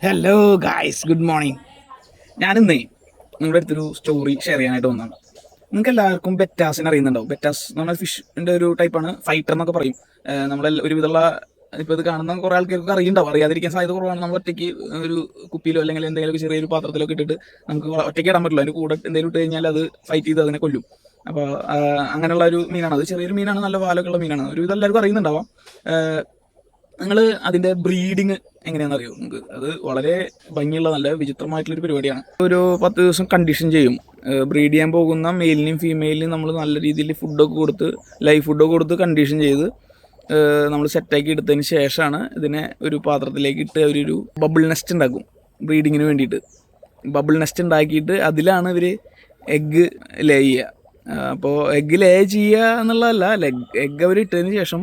Hello guys, good morning. ഞാനിന്നേ നിങ്ങളുടെ അടുത്തൊരു സ്റ്റോറി ഷെയർ ചെയ്യാനായിട്ട് വന്നതാണ്. നിങ്ങൾക്ക് എല്ലാവർക്കും ബെറ്റാസിനെ അറിയുന്നുണ്ടാവും. ബെറ്റാസ് നമ്മുടെ ഫിഷിൻ്റെ ഒരു ടൈപ്പാണ്, ഫൈറ്റർ എന്നൊക്കെ പറയും. നമ്മളെ ഒരുവിധമുള്ള ഇപ്പോൾ ഇത് കാണുന്ന കുറേ ആൾക്കാർക്ക് അറിയുണ്ടാവും. അറിയാതിരിക്കാൻ സാധ്യത കുറവാണ്. നമ്മൾ ഒറ്റയ്ക്ക് ഒരു കുപ്പിയിലോ അല്ലെങ്കിൽ എന്തെങ്കിലും ചെറിയൊരു പാത്രത്തിലൊക്കെ ഇട്ടിട്ട് നമുക്ക് ഒറ്റയ്ക്ക് ഇടാൻ പറ്റില്ല. അതിന് കൂടെ എന്തെങ്കിലും ഇട്ട് കഴിഞ്ഞാൽ അത് ഫൈറ്റ് ചെയ്ത് അതിനെ കൊല്ലും. അപ്പോൾ അങ്ങനെയുള്ള ഒരു മീനാണ് അത്. ചെറിയൊരു മീനാണ്, നല്ല വാലൊക്കെ ഉള്ള മീനാണ്. ഒരുവിധം എല്ലാവർക്കും അറിയുന്നുണ്ടാവാം. നിങ്ങൾ അതിൻ്റെ ബ്രീഡിങ് എങ്ങനെയാണെന്ന് അറിയോ നിങ്ങൾക്ക്? അത് വളരെ ഭംഗിയുള്ള നല്ല വിചിത്രമായിട്ടുള്ളൊരു പരിപാടിയാണ്. ഒരു 10 ദിവസം കണ്ടീഷൻ ചെയ്യും. ബ്രീഡ് ചെയ്യാൻ പോകുന്ന മെയിലിനെയും ഫീമെയിലിനെയും നമ്മൾ നല്ല രീതിയിൽ ഫുഡൊക്കെ കൊടുത്ത്, ലൈവ് ഫുഡൊക്കെ കൊടുത്ത് കണ്ടീഷൻ ചെയ്ത് നമ്മൾ സെറ്റാക്കി എടുത്തതിന് ശേഷമാണ് ഇതിനെ ഒരു പാത്രത്തിലേക്ക് ഇട്ട് അവരൊരു ബബിൾ നെസ്റ്റ് ഉണ്ടാക്കും ബ്രീഡിങ്ങിന് വേണ്ടിയിട്ട്. ബബിൾ നെസ്റ്റ് ഉണ്ടാക്കിയിട്ട് അതിലാണ് ഇവർ എഗ്ഗ് ലേ ചെയ്യുക. അപ്പോൾ എഗ്ഗ് ലേ ചെയ്യുക എന്നുള്ളതല്ല, എഗ്ഗ് അവർ ഇട്ടതിന് ശേഷം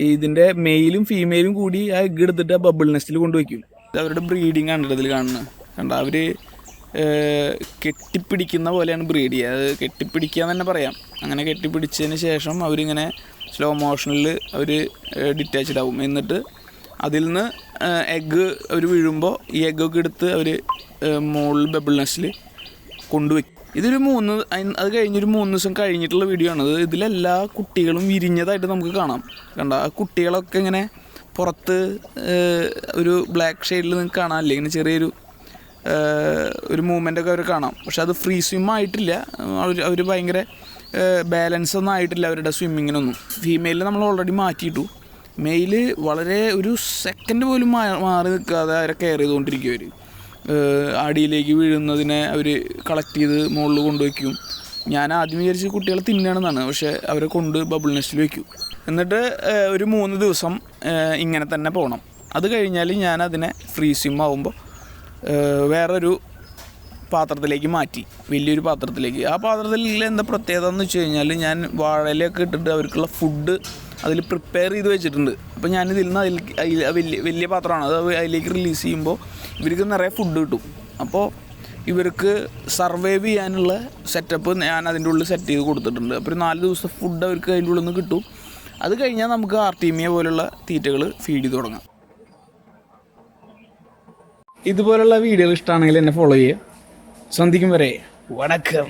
ഇതിൻ്റെ മെയിലും ഫീമെയിലും കൂടി ആ എഗ്ഗ് എടുത്തിട്ട് ആ ബബിൾ നെസ്റ്റിൽ കൊണ്ടുവയ്ക്കും. അവരുടെ ബ്രീഡിങ് ആണ് ഇതിൽ കാണുന്നത്. കണ്ട, അവർ കെട്ടിപ്പിടിക്കുന്ന പോലെയാണ് ബ്രീഡ് ചെയ്യുക. അത് കെട്ടിപ്പിടിക്കുക എന്ന് തന്നെ പറയാം. അങ്ങനെ കെട്ടിപ്പിടിച്ചതിന് ശേഷം അവരിങ്ങനെ സ്ലോ മോഷനിൽ അവർ ഡിറ്റാച്ച്ഡ് ആവും. എന്നിട്ട് അതിൽ നിന്ന് എഗ്ഗ് അവർ വീഴുമ്പോൾ ഈ എഗ്ഗൊക്കെ എടുത്ത് അവർ മുകളിൽ ബബിൾ നെസ്റ്റിൽ കൊണ്ടുവയ്ക്കും. ഇതൊരു അത് കഴിഞ്ഞൊരു 3 ദിവസം കഴിഞ്ഞിട്ടുള്ള വീഡിയോ ആണത്. ഇതിലെല്ലാ കുട്ടികളും വിരിഞ്ഞതായിട്ട് നമുക്ക് കാണാം. കണ്ട, ആ കുട്ടികളൊക്കെ ഇങ്ങനെ പുറത്ത് ഒരു ബ്ലാക്ക് ഷെയ്ഡിൽ നിങ്ങൾക്ക് കാണാമല്ലേ, ഇങ്ങനെ ചെറിയൊരു മൂവ്മെൻ്റൊക്കെ അവർ കാണാം. പക്ഷെ അത് ഫ്രീ സ്വിം ആയിട്ടില്ല. അവർ ഭയങ്കര ബാലൻസ് ഒന്നും ആയിട്ടില്ല അവരുടെ സ്വിമ്മിങ്ങിനൊന്നും. ഫീമെയിലിൽ നമ്മൾ ഓൾറെഡി മാറ്റിയിട്ടു. മെയില് വളരെ ഒരു സെക്കൻഡ് പോലും മാറി നിൽക്കാതെ അവരെ കെയർ ചെയ്തുകൊണ്ടിരിക്കും. അവർ അടിയിലേക്ക് വീഴുന്നതിനെ അവർ കളക്ട് ചെയ്ത് മുകളിൽ കൊണ്ടുവയ്ക്കും. ഞാൻ ആദ്യം വിചാരിച്ച് കുട്ടികളെ തിന്നുകയാണെന്നാണ്. പക്ഷേ അവരെ കൊണ്ട് ബബിൾ നെസ്റ്റിൽ വയ്ക്കും. എന്നിട്ട് ഒരു 3 ദിവസം ഇങ്ങനെ തന്നെ പോകണം. അത് കഴിഞ്ഞാൽ ഞാൻ അതിനെ ഫ്രീ സ്വിം ആകുമ്പോൾ വേറൊരു പാത്രത്തിലേക്ക് മാറ്റി, വലിയൊരു പാത്രത്തിലേക്ക്. ആ പാത്രത്തിൽ എന്താ പ്രത്യേകത എന്ന് വെച്ച് കഴിഞ്ഞാൽ, ഞാൻ വാഴയിലൊക്കെ ഇട്ടിട്ട് അവർക്കുള്ള ഫുഡ് അതിൽ പ്രിപ്പയർ ചെയ്ത് വെച്ചിട്ടുണ്ട്. അപ്പോൾ ഞാനിതിൽ നിന്ന് വലിയ പാത്രമാണ് അത്, അതിലേക്ക് റിലീസ് ചെയ്യുമ്പോൾ ഇവർക്ക് നിറയെ ഫുഡ് കിട്ടും. അപ്പോൾ ഇവർക്ക് സർവൈവ് ചെയ്യാനുള്ള സെറ്റപ്പ് ഞാൻ അതിൻ്റെ ഉള്ളിൽ സെറ്റ് ചെയ്ത് കൊടുത്തിട്ടുണ്ട്. അപ്പോൾ ഒരു 4 ദിവസം ഫുഡ് അവർക്ക് അതിൻ്റെ ഉള്ളിൽ നിന്ന് കിട്ടും. അത് കഴിഞ്ഞാൽ നമുക്ക് ആർട്ടീമിയ പോലുള്ള തീറ്റകൾ ഫീഡ് ചെയ്ത് തുടങ്ങാം. ഇതുപോലുള്ള വീഡിയോകൾ ഇഷ്ടമാണെങ്കിൽ എന്നെ ഫോളോ ചെയ്യുക. സന്ധിക്കും വരെ വണക്കം.